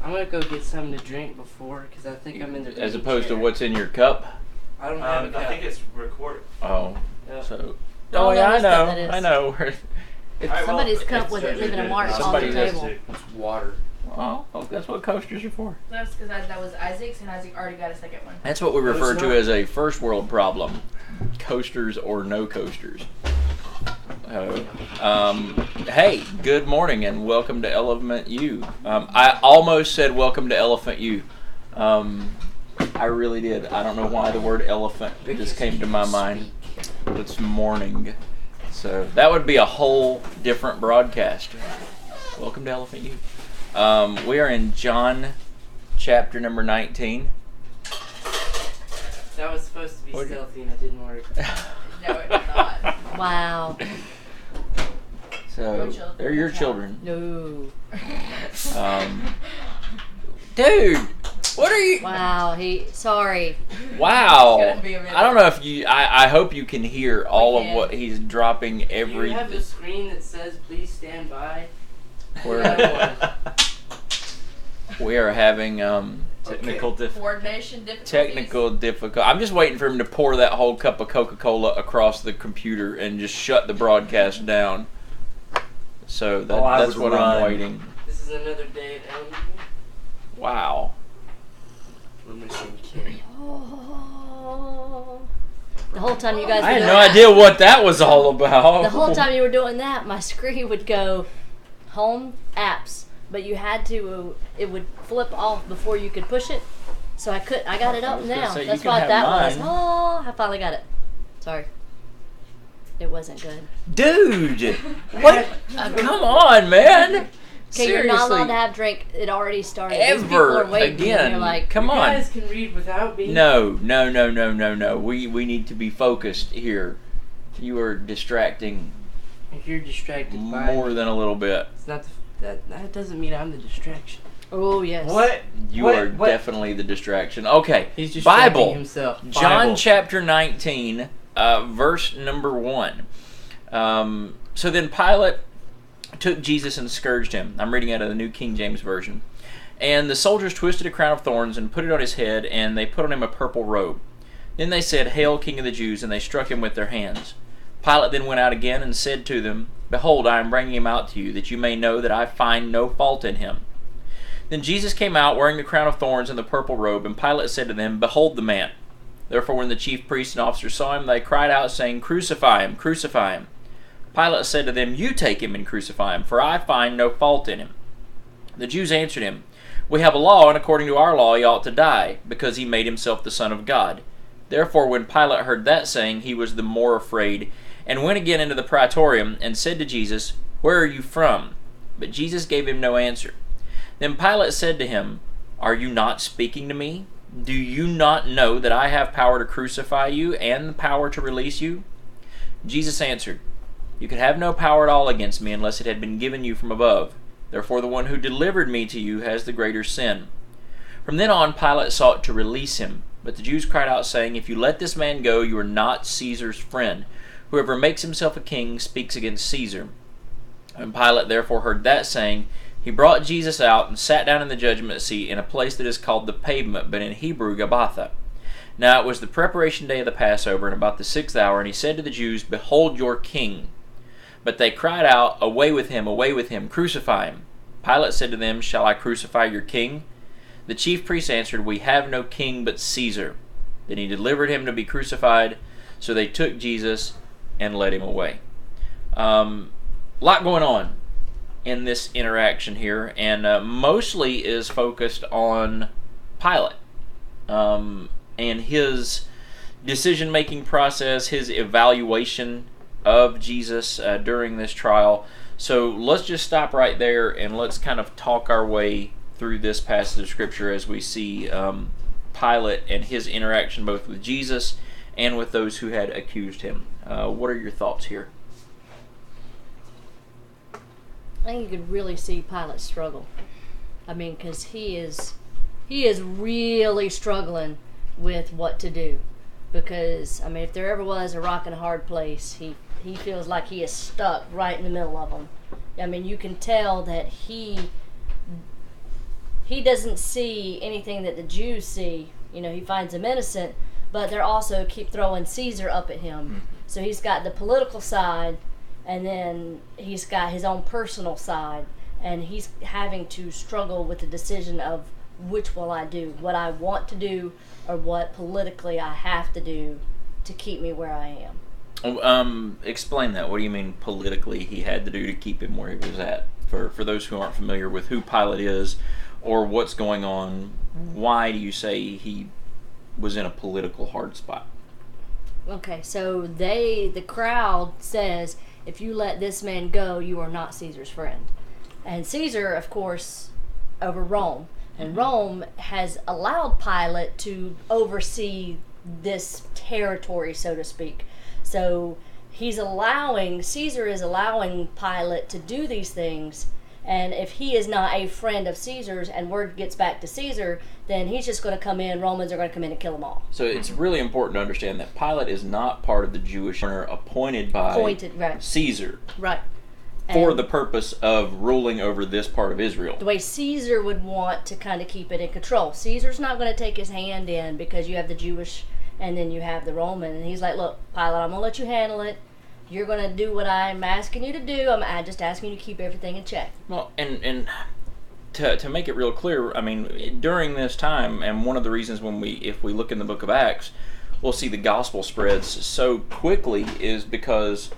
I'm gonna go get something to drink before, because I think I'm in the As opposed to what's in your cup? I don't have a cup. I think it's recorded. Oh. Yeah. So. Oh, yeah, I know. that is. I know. Somebody's cup with it leaving a mark on the table. It's water. Oh, that's what coasters are for. That's because that was Isaac's, and Isaac already got a second one. That's what we refer to as a first world problem. Coasters or no coasters. Hey, good morning and welcome to ElementYou. I almost said welcome to ElementYou. I really did. I don't know why the word elephant just came to my mind. It's morning. So that would be a whole different broadcast. Welcome to ElementYou. We are in John chapter number 19. That was supposed to be stealthy and it didn't work. No, it did not. Wow. So they're your children. No. Dude, what are you? Wow. Sorry. Wow. It's gonna be a minute. I don't know if you. I hope you can hear all of what he's dropping Do every. you have the screen that says "Please stand by"? We are having technical Coordination difficulties. I'm just waiting for him to pour that whole cup of Coca-Cola across the computer and just shut the broadcast down. So that's what I'm waiting. This is another day at ElementYou. Wow. I'm missing Kitty. Oh. The whole time you guys were I had doing no that, idea what that was all about. the whole time you were doing that, my screen would go home apps, but you had to. It would flip off before you could push it. So I got it up now. say, That's you what can that have was. mine. Oh, I finally got it. Sorry. It wasn't good. Dude, what? Come on, man. Okay, you're not allowed Seriously. to have drink. It already started. These people Ever are waiting, again. And you're like, Come You on. guys can read without me. No. We need to be focused here. You are distracting If you're distracted by more me, than a little bit. it's not that doesn't mean I'm the distraction. oh yes. What? You are definitely the distraction. Okay, He's distracting Bible. himself. John Bible. chapter 19, verse number 1. So then Pilate took Jesus and scourged him. I'm reading out of the New King James Version. And the soldiers twisted a crown of thorns and put it on his head, and they put on him a purple robe. Then they said, "Hail, King of the Jews," and they struck him with their hands. Pilate then went out again and said to them, "Behold, I am bringing him out to you, that you may know that I find no fault in him." Then Jesus came out wearing the crown of thorns and the purple robe, and Pilate said to them, "Behold the man." Therefore when the chief priests and officers saw him, they cried out, saying, "Crucify him, crucify him." Pilate said to them, "You take him and crucify him, for I find no fault in him." The Jews answered him, "We have a law, and according to our law he ought to die, because he made himself the Son of God." Therefore when Pilate heard that saying, he was the more afraid, and went again into the praetorium, and said to Jesus, "Where are you from?" But Jesus gave him no answer. Then Pilate said to him, "Are you not speaking to me? Do you not know that I have power to crucify you, and the power to release you?" Jesus answered, "You could have no power at all against me unless it had been given you from above. Therefore the one who delivered me to you has the greater sin." From then on Pilate sought to release him, but the Jews cried out, saying, "If you let this man go, you are not Caesar's friend. Whoever makes himself a king speaks against Caesar." When Pilate therefore heard that saying, he brought Jesus out and sat down in the judgment seat in a place that is called the Pavement, but in Hebrew Gabbatha. Now it was the preparation day of the Passover, and about the 6th hour, and he said to the Jews, "Behold your king." But they cried out, away with him, crucify him." Pilate said to them, "Shall I crucify your king?" The chief priests answered, "We have no king but Caesar." Then he delivered him to be crucified. So they took Jesus and led him away. Lot going on in this interaction here, and mostly is focused on Pilate and his decision-making process, his evaluation of Jesus during this trial. So let's just stop right there and let's kind of talk our way through this passage of Scripture as we see Pilate and his interaction both with Jesus and with those who had accused him. What are your thoughts here? I think you could really see Pilate struggle. I mean, because he is really struggling with what to do. Because, I mean, if there ever was a rock and a hard place, he feels like he is stuck right in the middle of them. I mean, you can tell that he he doesn't see anything that the Jews see. You know, he finds them innocent, but they're also keep throwing Caesar up at him. Mm-hmm. So he's got the political side, and then he's got his own personal side, and he's having to struggle with the decision of which will I do, what I want to do, or what politically I have to do to keep me where I am. Explain that. What do you mean politically he had to do to keep him where he was at? For those who aren't familiar with who Pilate is or what's going on, why do you say he was in a political hard spot? Okay, so the crowd says, if you let this man go, you are not Caesar's friend. And Caesar, of course, over Rome. And Rome has allowed Pilate to oversee this territory, so to speak. So Caesar is allowing Pilate to do these things, and if he is not a friend of Caesar's and word gets back to Caesar, then he's just going to come in, Romans are going to come in and kill them all. So it's really important to understand that Pilate is not part of the Jewish order appointed by right. Caesar. Right. For And the purpose of ruling over this part of Israel. the way Caesar would want to kind of keep it in control. Caesar's not going to take his hand in because you have the Jewish and then you have the Roman. And he's like, look, Pilate, I'm going to let you handle it. You're going to do what I'm asking you to do. I'm just asking you to keep everything in check. Well, and to make it real clear, I mean, during this time, and one of the reasons if we look in the book of Acts, we'll see the gospel spreads so quickly is because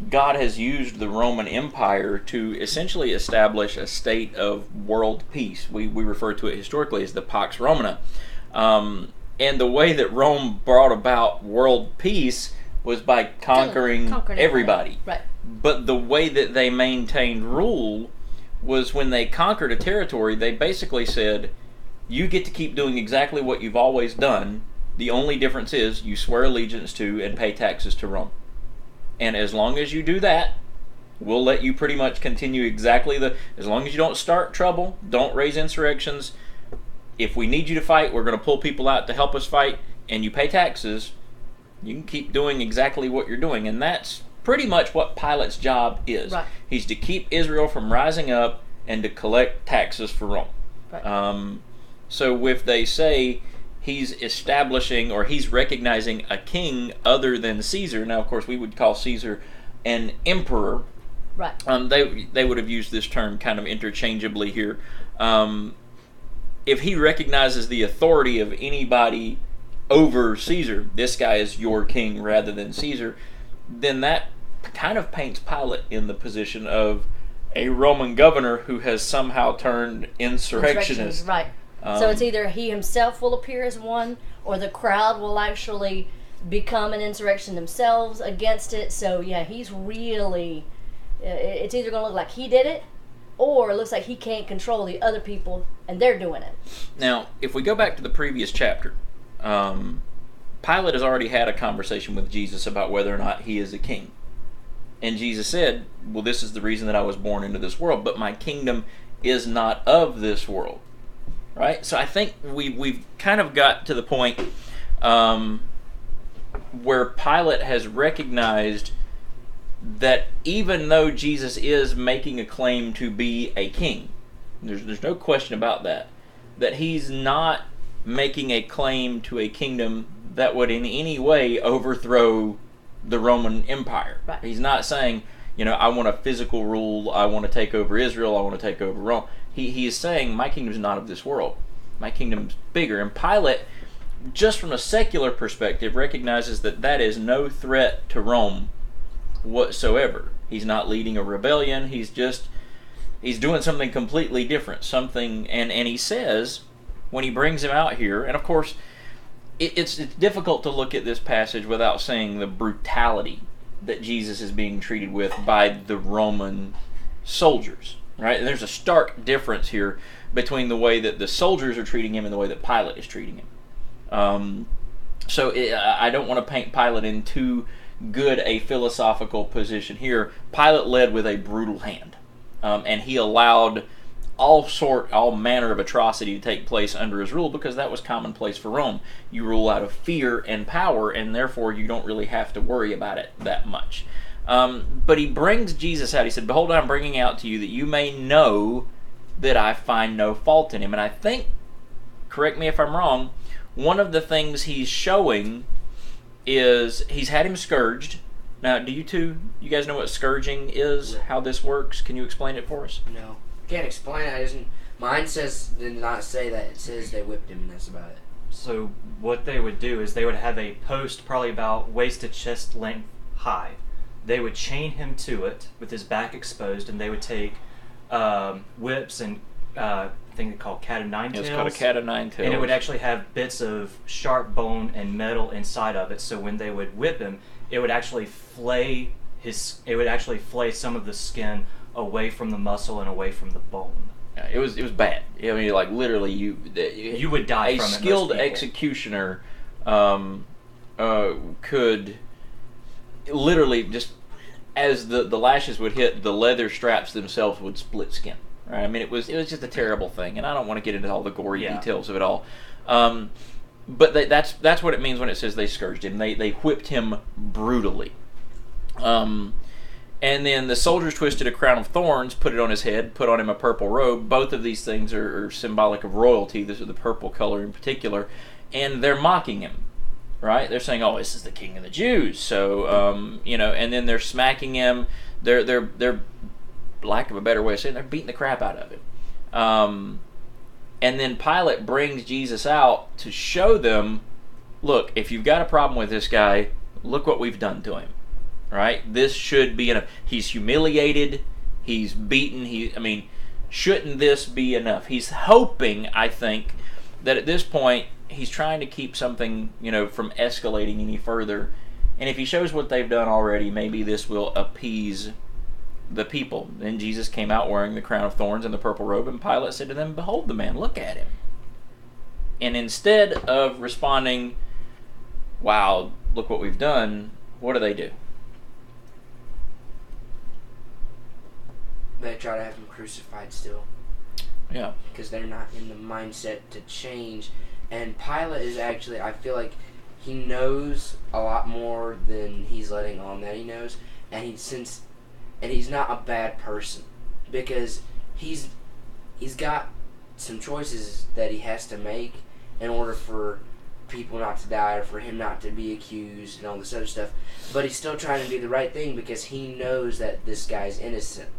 God has used the Roman Empire to essentially establish a state of world peace. We refer to it historically as the Pax Romana. And the way that Rome brought about world peace was by conquering everybody. Right. But the way that they maintained rule was when they conquered a territory, they basically said, you get to keep doing exactly what you've always done. The only difference is you swear allegiance to and pay taxes to Rome. And as long as you do that, we'll let you pretty much continue as long as you don't start trouble, don't raise insurrections. If we need you to fight, we're going to pull people out to help us fight, and you pay taxes, you can keep doing exactly what you're doing. And that's pretty much what Pilate's job is. Right. He's to keep Israel from rising up and to collect taxes for Rome. Right. So if they say he's establishing or he's recognizing a king other than Caesar, now of course we would call Caesar an emperor. Right. They would have used this term kind of interchangeably here. If he recognizes the authority of anybody over Caesar, this guy is your king rather than Caesar, then that kind of paints Pilate in the position of a Roman governor who has somehow turned insurrectionist. Right. So it's either he himself will appear as one, or the crowd will actually become an insurrection themselves against it. So yeah, he's really, it's either going to look like he did it, or it looks like he can't control the other people and they're doing it. Now, if we go back to the previous chapter, Pilate has already had a conversation with Jesus about whether or not he is a king. And Jesus said, well, this is the reason that I was born into this world, but my kingdom is not of this world. Right? So I think we've kind of got to the point where Pilate has recognized that even though Jesus is making a claim to be a king, there's no question about that he's not making a claim to a kingdom that would in any way overthrow the Roman Empire. Right. He's not saying, I want a physical rule, I want to take over Israel, I want to take over Rome. He is saying, my kingdom's not of this world. My kingdom's bigger. And Pilate, just from a secular perspective, recognizes that is no threat to Rome whatsoever. He's not leading a rebellion. He's doing something completely different. And he says, when he brings him out here, and of course, it's difficult to look at this passage without saying the brutality that Jesus is being treated with by the Roman soldiers. Right? And there's a stark difference here between the way that the soldiers are treating him and the way that Pilate is treating him. I don't want to paint Pilate in too good a philosophical position here. Pilate led with a brutal hand, and he allowed all manner of atrocity to take place under his rule because that was commonplace for Rome. You rule out of fear and power, and therefore you don't really have to worry about it that much. But he brings Jesus out. He said, behold, I'm bringing out to you that you may know that I find no fault in him. And I think, correct me if I'm wrong, one of the things he's showing is he's had him scourged. Now, do you guys know what scourging is, how this works? Can you explain it for us? No. Can't explain it. Mine did not say that. It says they whipped him, and that's about it. So what they would do is they would have a post probably about waist to chest length high. They would chain him to it with his back exposed, and they would take whips and thing they call cat of nine tails. It's called a cat of nine tails. And it would actually have bits of sharp bone and metal inside of it. So when they would whip him, it would actually flay some of the skin away from the muscle and away from the bone. Yeah, it was bad. I mean, like literally, you would die from it. A skilled executioner could literally just, as the lashes would hit, the leather straps themselves would split skin. Right? I mean, it was just a terrible thing, and I don't want to get into all the gory details of it all. But that's what it means when it says they scourged him. They whipped him brutally. And then the soldiers twisted a crown of thorns, put it on his head, put on him a purple robe. Both of these things are symbolic of royalty. This is the purple color in particular. And they're mocking him, right? They're saying, "Oh, this is the king of the Jews." So, and then they're smacking him. They're lack of a better way of saying, they're beating the crap out of him. And then Pilate brings Jesus out to show them, look, if you've got a problem with this guy, look what we've done to him. Right? This should be enough. He's humiliated. He's beaten. Shouldn't this be enough? He's hoping, I think, that at this point, he's trying to keep something, from escalating any further. And if he shows what they've done already, maybe this will appease the people. Then Jesus came out wearing the crown of thorns and the purple robe, and Pilate said to them, "Behold the man, look at him." And instead of responding, "Wow, look what we've done," what do? They try to have him crucified still. Yeah. Because they're not in the mindset to change. And Pilate is actually, I feel like he knows a lot more than he's letting on that he knows. And he's not a bad person. Because he's got some choices that he has to make in order for people not to die or for him not to be accused and all this other stuff. But he's still trying to do the right thing because he knows that this guy's innocent.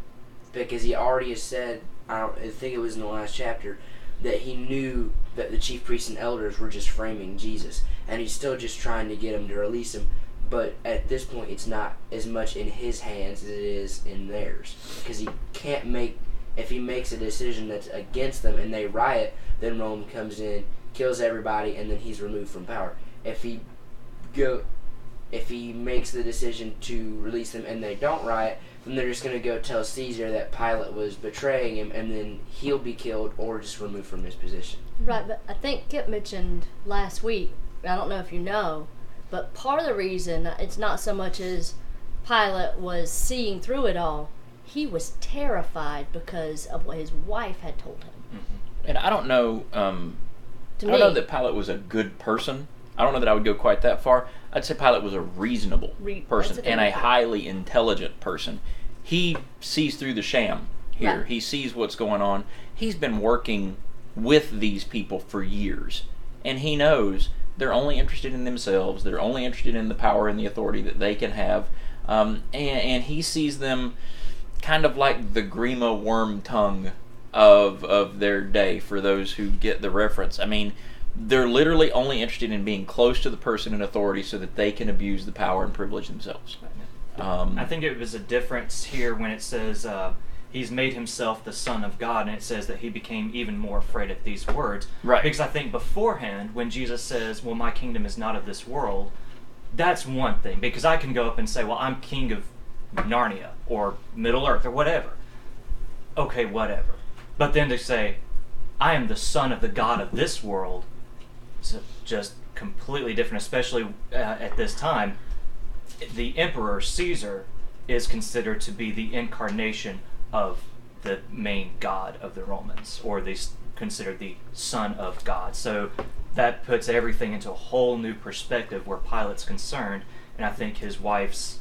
Because he already has said, I think it was in the last chapter, that he knew that the chief priests and elders were just framing Jesus. And he's still just trying to get him to release him. But at this point, it's not as much in his hands as it is in theirs. Because he can't if he makes a decision that's against them and they riot, then Rome comes in, kills everybody, and then he's removed from power. If he makes the decision to release them and they don't riot, then they're just going to go tell Caesar that Pilate was betraying him, and then he'll be killed or just removed from his position. Right, but I think Kip mentioned last week, I don't know if you know, but part of the reason it's not so much as Pilate was seeing through it all, he was terrified because of what his wife had told him. Mm-hmm. And I don't know, I don't know that Pilate was a good person. I don't know that I would go quite that far. I'd say Pilate was a reasonable person and a highly intelligent person. He sees through the sham here. Right. He sees what's going on. He's been working with these people for years. And he knows they're only interested in themselves. They're only interested in the power and the authority that they can have. And he sees them kind of like the Grima worm tongue of their day, for those who get the reference. I mean, they're literally only interested in being close to the person in authority so that they can abuse the power and privilege themselves. I think it was a difference here when it says he's made himself the Son of God, and it says that he became even more afraid at these words. Right. Because I think beforehand, when Jesus says, well, my kingdom is not of this world, that's one thing. Because I can go up and say, well, I'm king of Narnia or Middle Earth or whatever. Okay, whatever. But then to say, I am the son of the God of this world, is just completely different, especially at this time. The Emperor Caesar is considered to be the incarnation of the main god of the Romans, or they considered the Son of God. So that puts everything into a whole new perspective where Pilate's concerned, and I think his wife's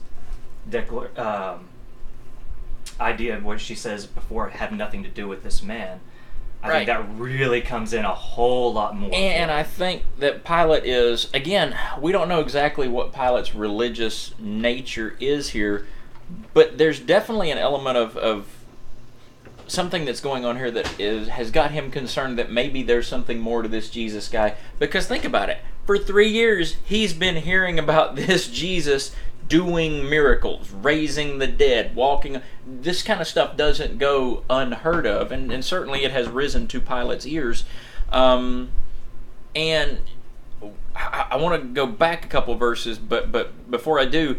I idea of what she says before it had nothing to do with this man. I Right. think that really comes in a whole lot more. And I think that Pilate is, again, we don't know exactly what Pilate's religious nature is here, but there's definitely an element of something that's going on here that has got him concerned that maybe there's something more to this Jesus guy. Because think about it. For 3 years, he's been hearing about this Jesus doing miracles, raising the dead, walking. This kind of stuff doesn't go unheard of, and certainly it has risen to Pilate's ears. And I want to go back a couple verses, but before I do,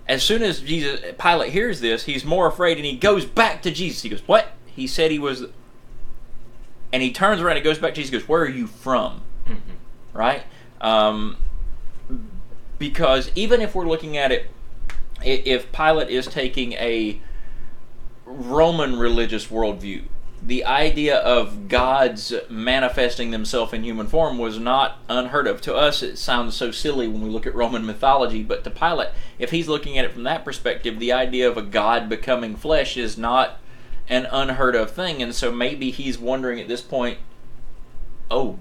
as soon as Pilate hears this, he's more afraid, and he goes back to Jesus. He goes, "What?" He said he was, and he turns around and goes back to Jesus. He goes, "Where are you from?" Mm-hmm. Right? Because even if we're looking at it, if Pilate is taking a Roman religious worldview, the idea of gods manifesting themselves in human form was not unheard of. To us, it sounds so silly when we look at Roman mythology, but to Pilate, if he's looking at it from that perspective, the idea of a god becoming flesh is not an unheard of thing. And so maybe he's wondering at this point, oh,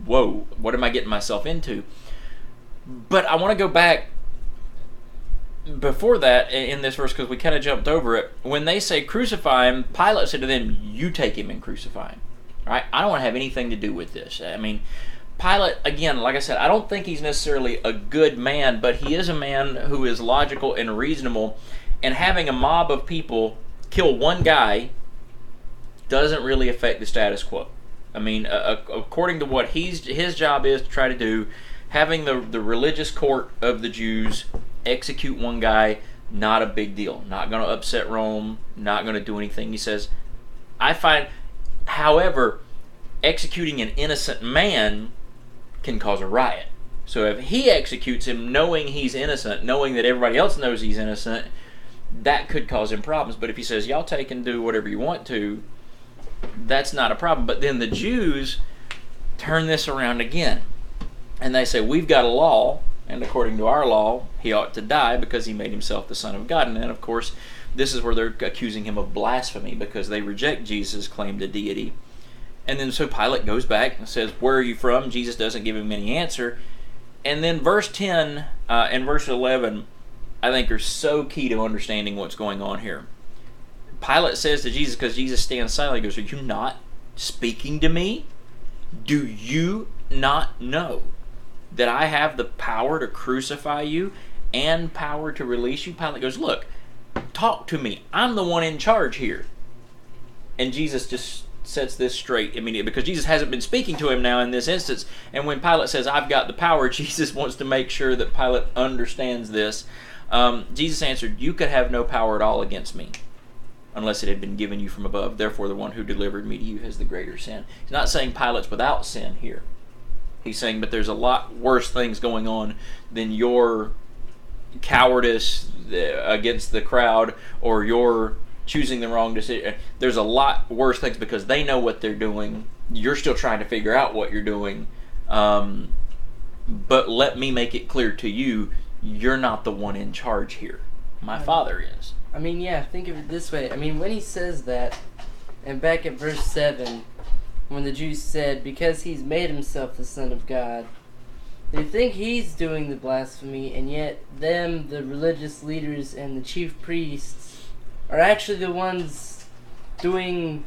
whoa, what am I getting myself into? But I want to go back before that in this verse, because we kind of jumped over it. When they say crucify him, Pilate said to them, "You take him and crucify him." Right? I don't want to have anything to do with this. I mean, Pilate, again, like I said, I don't think he's necessarily a good man, but he is a man who is logical and reasonable. And having a mob of people kill one guy doesn't really affect the status quo. I mean, according to what his job is to try to do, having the religious court of the Jews execute one guy, not a big deal. Not going to upset Rome, not going to do anything. He says, I find, however, executing an innocent man can cause a riot. So if he executes him knowing he's innocent, knowing that everybody else knows he's innocent, that could cause him problems. But if he says, y'all take and do whatever you want to, that's not a problem. But then the Jews turn this around again. And they say, we've got a law, and according to our law, he ought to die because he made himself the Son of God. And then, of course, this is where they're accusing him of blasphemy because they reject Jesus' claim to deity. And then so Pilate goes back and says, where are you from? Jesus doesn't give him any answer. And then verse 10 and verse 11, I think, are so key to understanding what's going on here. Pilate says to Jesus, because Jesus stands silent, he goes, are you not speaking to me? Do you not know that I have the power to crucify you and power to release you? Pilate goes, look, talk to me. I'm the one in charge here. And Jesus just sets this straight immediately, because Jesus hasn't been speaking to him now in this instance. And when Pilate says, I've got the power, Jesus wants to make sure that Pilate understands this. Jesus answered, you could have no power at all against me unless it had been given you from above. Therefore, the one who delivered me to you has the greater sin. He's not saying Pilate's without sin here. He's saying, but there's a lot worse things going on than your cowardice against the crowd or your choosing the wrong decision. There's a lot worse things because they know what they're doing. You're still trying to figure out what you're doing. But let me make it clear to you, you're not the one in charge here. My Father is. I mean, yeah, think of it this way. I mean, when he says that, and back at verse 7, when the Jews said, because he's made himself the Son of God, they think he's doing the blasphemy, and yet them, the religious leaders and the chief priests, are actually the ones doing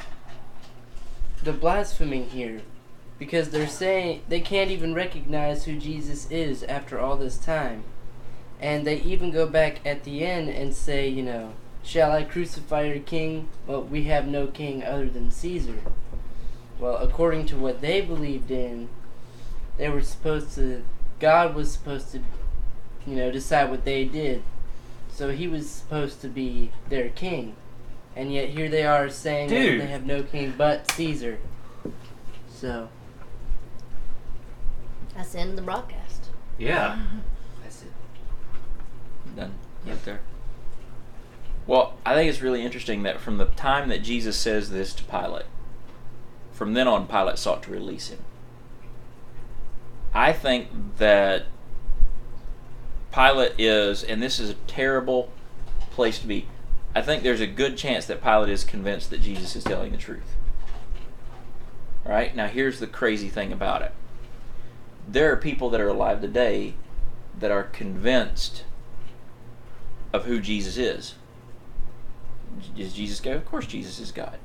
the blasphemy here. Because they're saying they can't even recognize who Jesus is after all this time. And they even go back at the end and say, you know, shall I crucify your king? Well, we have no king other than Caesar. Well, according to what they believed in, they were supposed to, God was supposed to, you know, decide what they did. So he was supposed to be their king. And yet here they are saying that they have no king but Caesar. So. That's the end of the broadcast. Yeah. That's it. Done. Right there. Well, I think it's really interesting that from the time that Jesus says this to Pilate, from then on, Pilate sought to release him. I think that Pilate is, and this is a terrible place to be, I think there's a good chance that Pilate is convinced that Jesus is telling the truth. Right? Now here's the crazy thing about it. There are people that are alive today that are convinced of who Jesus is. Is Jesus God? Of course Jesus is God.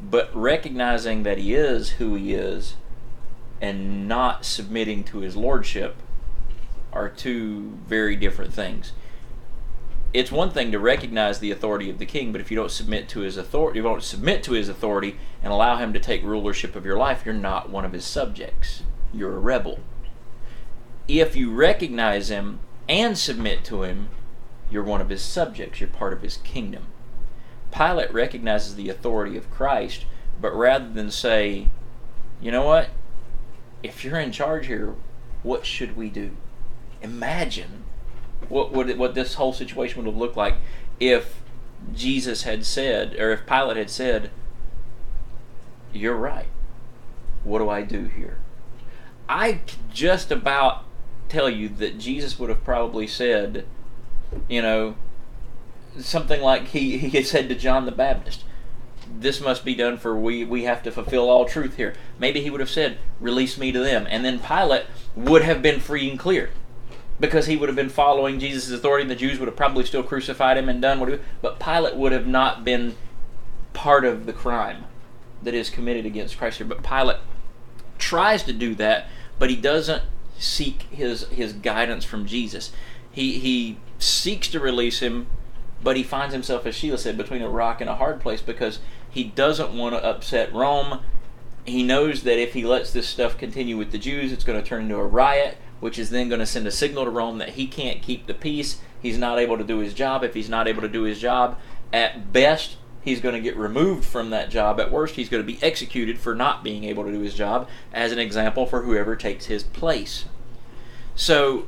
But recognizing that he is who he is and not submitting to his lordship are two very different things. It's one thing to recognize the authority of the king, but if you don't submit to his authority, you won't submit to his authority and allow him to take rulership of your life, you're not one of his subjects. You're a rebel. If you recognize him and submit to him, you're one of his subjects. You're part of his kingdom. Pilate recognizes the authority of Christ, but rather than say, you know what? If you're in charge here, what should we do? Imagine what this whole situation would have looked like if Jesus had said, or if Pilate had said, you're right. What do I do here? I could just about tell you that Jesus would have probably said, something like he had said to John the Baptist, this must be done for we have to fulfill all truth here. Maybe he would have said, release me to them. And then Pilate would have been free and clear, because he would have been following Jesus' authority, and the Jews would have probably still crucified him and done what he would. But Pilate would have not been part of the crime that is committed against Christ here. But Pilate tries to do that, but he doesn't seek his guidance from Jesus. He seeks to release him, but he finds himself, as Sheila said, between a rock and a hard place, because he doesn't want to upset Rome. He knows that if he lets this stuff continue with the Jews, it's going to turn into a riot, which is then going to send a signal to Rome that he can't keep the peace. He's not able to do his job. If he's not able to do his job, at best, he's going to get removed from that job. At worst, he's going to be executed for not being able to do his job, as an example for whoever takes his place. So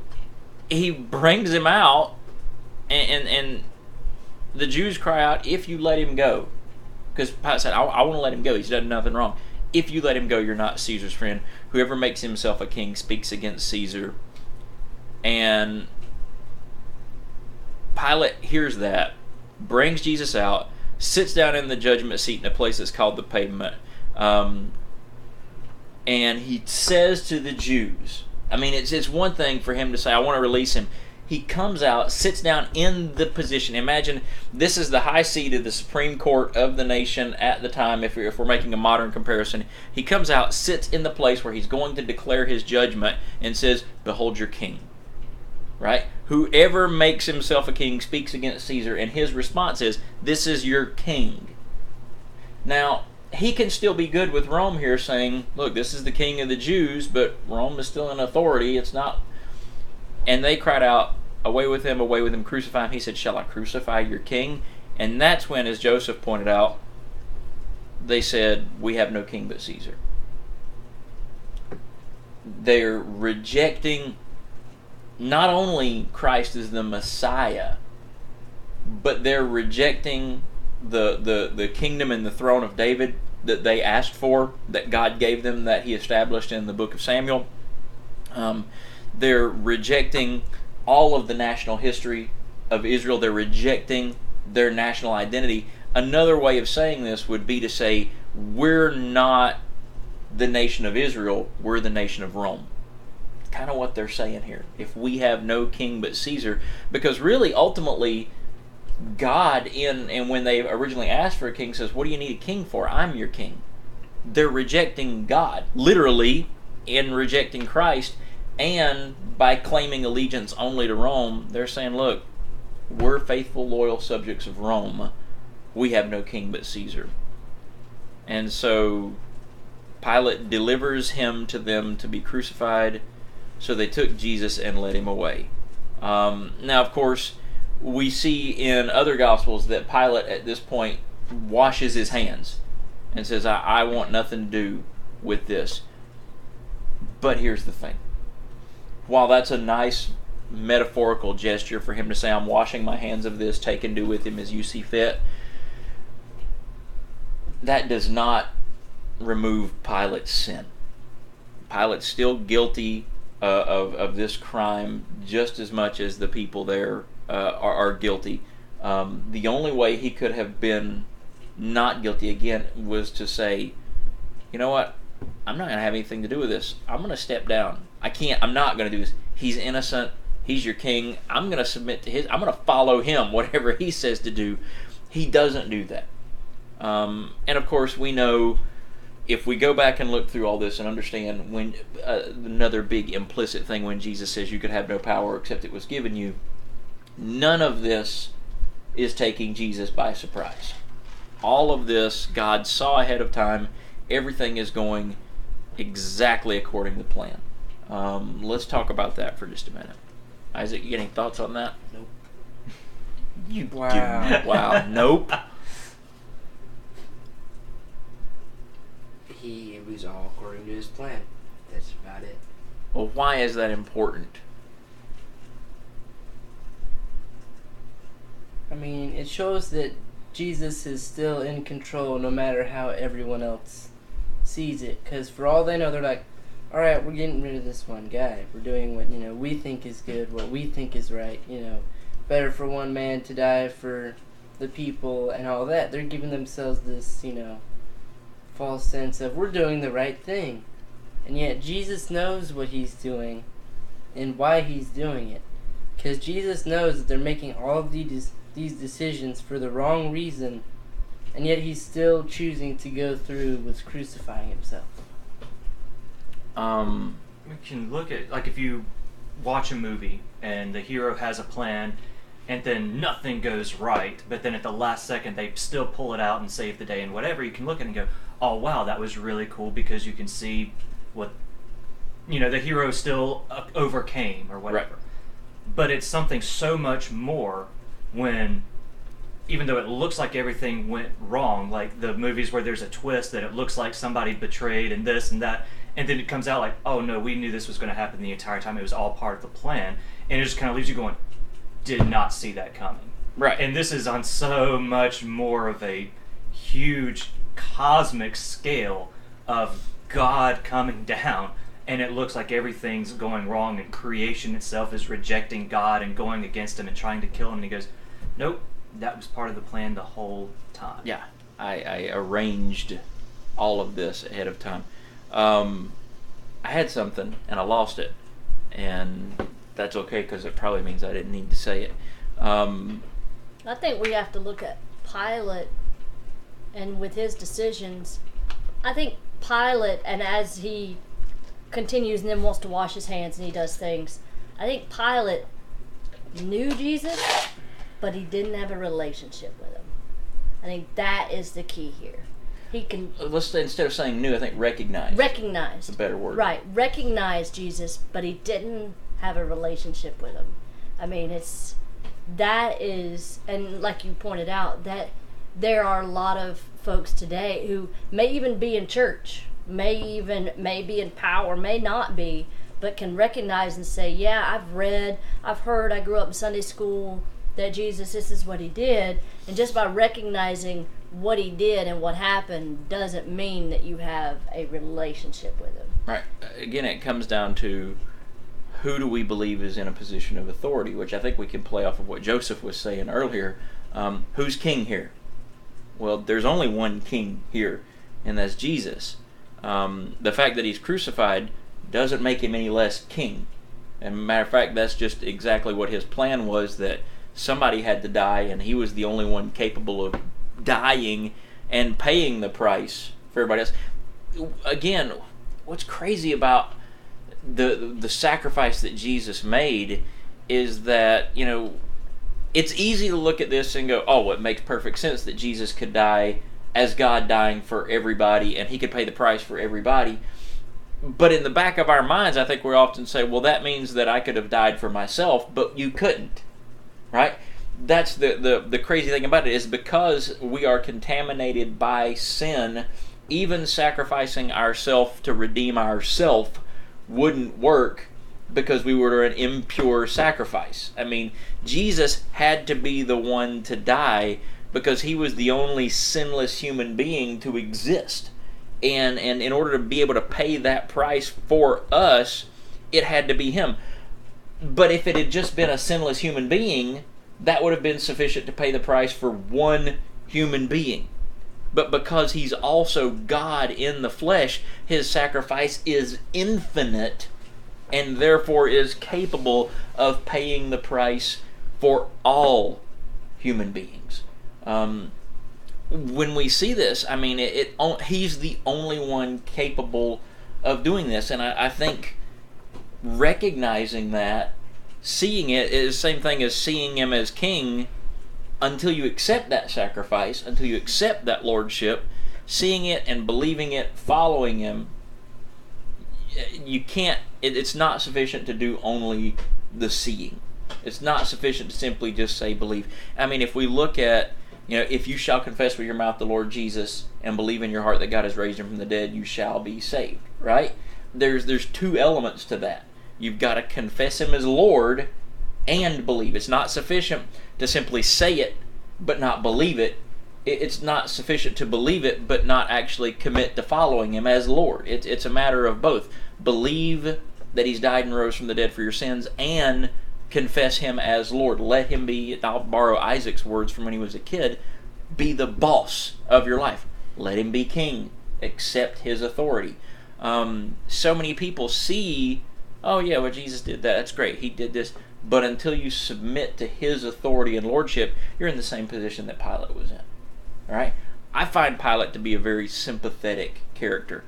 he brings him out, and the Jews cry out, if you let him go. Because Pilate said, I want to let him go. He's done nothing wrong. If you let him go, you're not Caesar's friend. Whoever makes himself a king speaks against Caesar. And Pilate hears that, brings Jesus out, sits down in the judgment seat in a place that's called the pavement. And he says to the Jews, it's one thing for him to say, I want to release him. He comes out, sits down in the position. Imagine this is the high seat of the Supreme Court of the nation at the time, if we're making a modern comparison. He comes out, sits in the place where he's going to declare his judgment and says, behold your king. Right? Whoever makes himself a king speaks against Caesar, and his response is, this is your king. Now, he can still be good with Rome here, saying, look, this is the king of the Jews, but Rome is still in authority. It's not... And they cried out, away with him, crucify him. He said, shall I crucify your king? And that's when, as Joseph pointed out, they said, we have no king but Caesar. They're rejecting not only Christ as the Messiah, but they're rejecting the kingdom and the throne of David that they asked for, that God gave them, that he established in the book of Samuel. They're rejecting all of the national history of Israel. They're rejecting their national identity. Another way of saying this would be to say, we're not the nation of Israel, we're the nation of Rome. Kind of what they're saying here. If we have no king but Caesar, because really, ultimately, God, and when they originally asked for a king, says, what do you need a king for? I'm your king. They're rejecting God, literally, in rejecting Christ. And by claiming allegiance only to Rome, they're saying, look, we're faithful, loyal subjects of Rome. We have no king but Caesar. And so Pilate delivers him to them to be crucified. So they took Jesus and led him away. Now, of course, we see in other Gospels that Pilate at this point washes his hands and says, I want nothing to do with this. But here's the thing. While that's a nice metaphorical gesture for him to say, I'm washing my hands of this, take and do with him as you see fit, that does not remove Pilate's sin. Pilate's still guilty of this crime just as much as the people there are guilty The only way he could have been not guilty again was to say, you know what, I'm not going to have anything to do with this. I'm going to step down. I'm not going to do this. He's innocent. He's your king. I'm going to submit to I'm going to follow him, whatever he says to do. He doesn't do that. And of course, we know, if we go back and look through all this and understand when another big implicit thing when Jesus says you could have no power except it was given you, none of this is taking Jesus by surprise. All of this God saw ahead of time. Everything is going exactly according to plan. Let's talk about that for just a minute. Isaac, you got any thoughts on that? Nope. You Wow. Wow. Nope. It was all according to his plan. That's about it. Well, why is that important? I mean, it shows that Jesus is still in control no matter how everyone else sees it. Because for all they know, they're like, all right, we're getting rid of this one guy. We're doing what, we think is good, what we think is right, Better for one man to die for the people and all that. They're giving themselves this, false sense of we're doing the right thing. And yet Jesus knows what he's doing and why he's doing it. Because Jesus knows that they're making all of these decisions for the wrong reason, and yet he's still choosing to go through with crucifying himself. We can look at, like, if you watch a movie and the hero has a plan and then nothing goes right, but then at the last second they still pull it out and save the day and whatever, you can look at it and go, oh wow, that was really cool, because you can see what, the hero still overcame or whatever. Right. But it's something so much more when, even though it looks like everything went wrong, like the movies where there's a twist that it looks like somebody betrayed and this and that, and then it comes out like, oh no, we knew this was going to happen the entire time. It was all part of the plan. And it just kind of leaves you going, did not see that coming. Right. And this is on so much more of a huge cosmic scale of God coming down, and it looks like everything's going wrong, and creation itself is rejecting God and going against him and trying to kill him. And he goes, nope, that was part of the plan the whole time. Yeah, I arranged all of this ahead of time. I had something and I lost it, and that's okay because it probably means I didn't need to say it. I think we have to look at Pilate, and with his decisions, I think Pilate, and as he continues and then wants to wash his hands and he does things, I think Pilate knew Jesus, but he didn't have a relationship with him. I think that is the key here. He can... Let's say, instead of saying knew, I think recognized. Recognized. It's a better word. Right. Recognized Jesus, but he didn't have a relationship with him. I mean, that is, and like you pointed out, that there are a lot of folks today who may even be in church, may be in power, may not be, but can recognize and say, yeah, I've read, I've heard, I grew up in Sunday school, that Jesus, this is what he did. And just by recognizing what he did and what happened doesn't mean that you have a relationship with him. Right. Again, it comes down to who do we believe is in a position of authority, which I think we can play off of what Joseph was saying earlier. Who's king here? Well, there's only one king here, and that's Jesus. The fact that he's crucified doesn't make him any less king. And matter of fact, that's just exactly what his plan was, that somebody had to die, and he was the only one capable of dying and paying the price for everybody else. Again, what's crazy about the sacrifice that Jesus made is that, it's easy to look at this and go, oh, it makes perfect sense that Jesus could die as God dying for everybody, and he could pay the price for everybody. But in the back of our minds, I think we often say, well, that means that I could have died for myself, but you couldn't. Right? That's the crazy thing about it, is because we are contaminated by sin, even sacrificing ourselves to redeem ourselves wouldn't work, because we were an impure sacrifice. I mean, Jesus had to be the one to die because he was the only sinless human being to exist. And in order to be able to pay that price for us, it had to be him. But if it had just been a sinless human being, that would have been sufficient to pay the price for one human being. But because he's also God in the flesh, his sacrifice is infinite and therefore is capable of paying the price for all human beings. When we see this, I mean, he's the only one capable of doing this. And I think recognizing that, seeing it, is the same thing as seeing him as king. Until you accept that sacrifice, until you accept that lordship, seeing it and believing it, following him, you can't, it's not sufficient to do only the seeing. It's not sufficient to simply just say believe. I mean, if we look at, if you shall confess with your mouth the Lord Jesus and believe in your heart that God has raised him from the dead, you shall be saved, right? There's two elements to that. You've got to confess him as Lord and believe. It's not sufficient to simply say it but not believe it. It's not sufficient to believe it but not actually commit to following him as Lord. It's a matter of both. Believe that he's died and rose from the dead for your sins, and confess him as Lord. Let him be, I'll borrow Isaac's words from when he was a kid, be the boss of your life. Let him be king. Accept his authority. So many people see, oh yeah, well Jesus did that, that's great, he did this. But until you submit to his authority and lordship, you're in the same position that Pilate was in. All right? I find Pilate to be a very sympathetic character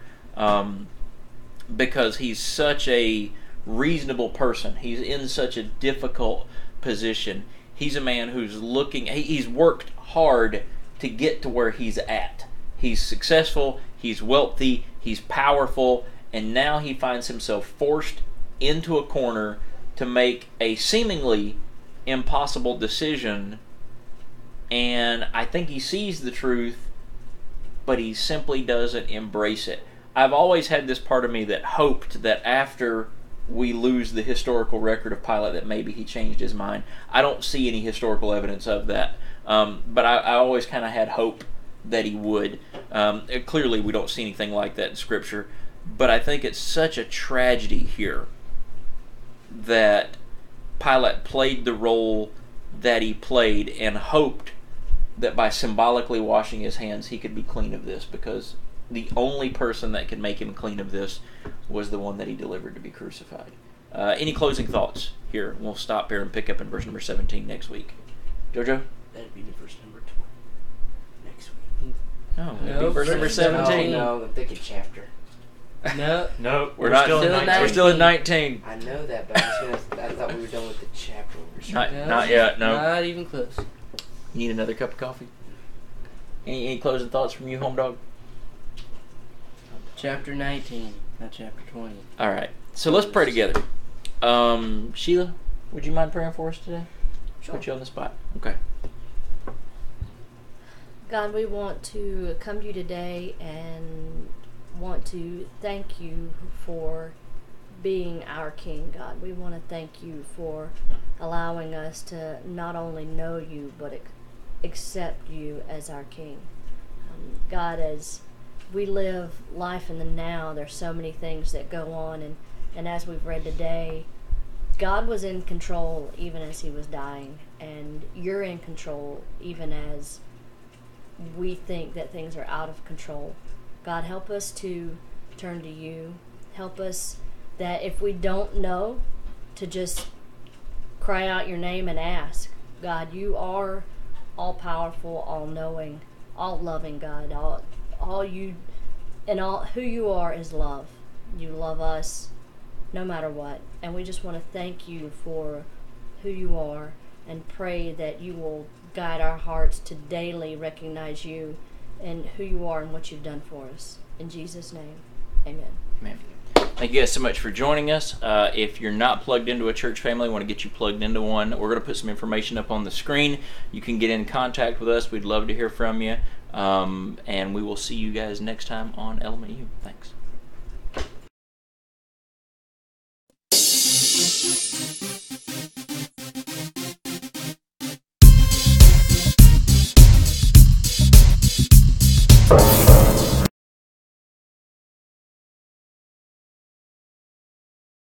because he's such a reasonable person. He's in such a difficult position. He's a man who's he's worked hard to get to where he's at. He's successful, he's wealthy, he's powerful, and now he finds himself forced into a corner to make a seemingly impossible decision, and I think he sees the truth, but he simply doesn't embrace it. I've always had this part of me that hoped that after we lose the historical record of Pilate that maybe he changed his mind. I don't see any historical evidence of that, but I always kind of had hope that he would. Clearly we don't see anything like that in Scripture, but I think it's such a tragedy here that Pilate played the role that he played and hoped that by symbolically washing his hands he could be clean of this, because the only person that could make him clean of this was the one that he delivered to be crucified. Any closing thoughts here? We'll stop here and pick up in verse number 17 next week. Jojo? That'd be the verse number 20 next week. No, it'd be verse number 17. No, I'm thinking chapter. No, we're still in 19. We're still in 19. I know that, but I thought we were done with the chapter. Not yet, no. Not even close. You need another cup of coffee? Any closing thoughts from you, home dog? Chapter 19, not chapter 20. All right. So let's pray together. Sheila, would you mind praying for us today? Sure. Put you on the spot. Okay. God, we want to come to you today and want to thank you for being our King, God. We want to thank you for allowing us to not only know you, but accept you as our King. God, as we live life in the now, there's so many things that go on, and as we've read today, God was in control even as he was dying, and you're in control even as we think that things are out of control. God, help us to turn to you. Help us that if we don't know, to just cry out your name and ask. God, you are all-powerful, all-knowing, all-loving, God. All you and all who you are is love. You love us no matter what. And we just want to thank you for who you are and pray that you will guide our hearts to daily recognize you and who you are and what you've done for us. In Jesus' name, amen. Amen. Thank you guys so much for joining us. If you're not plugged into a church family, we want to get you plugged into one. We're going to put some information up on the screen. You can get in contact with us. We'd love to hear from you. And we will see you guys next time on ElementYou. Thanks.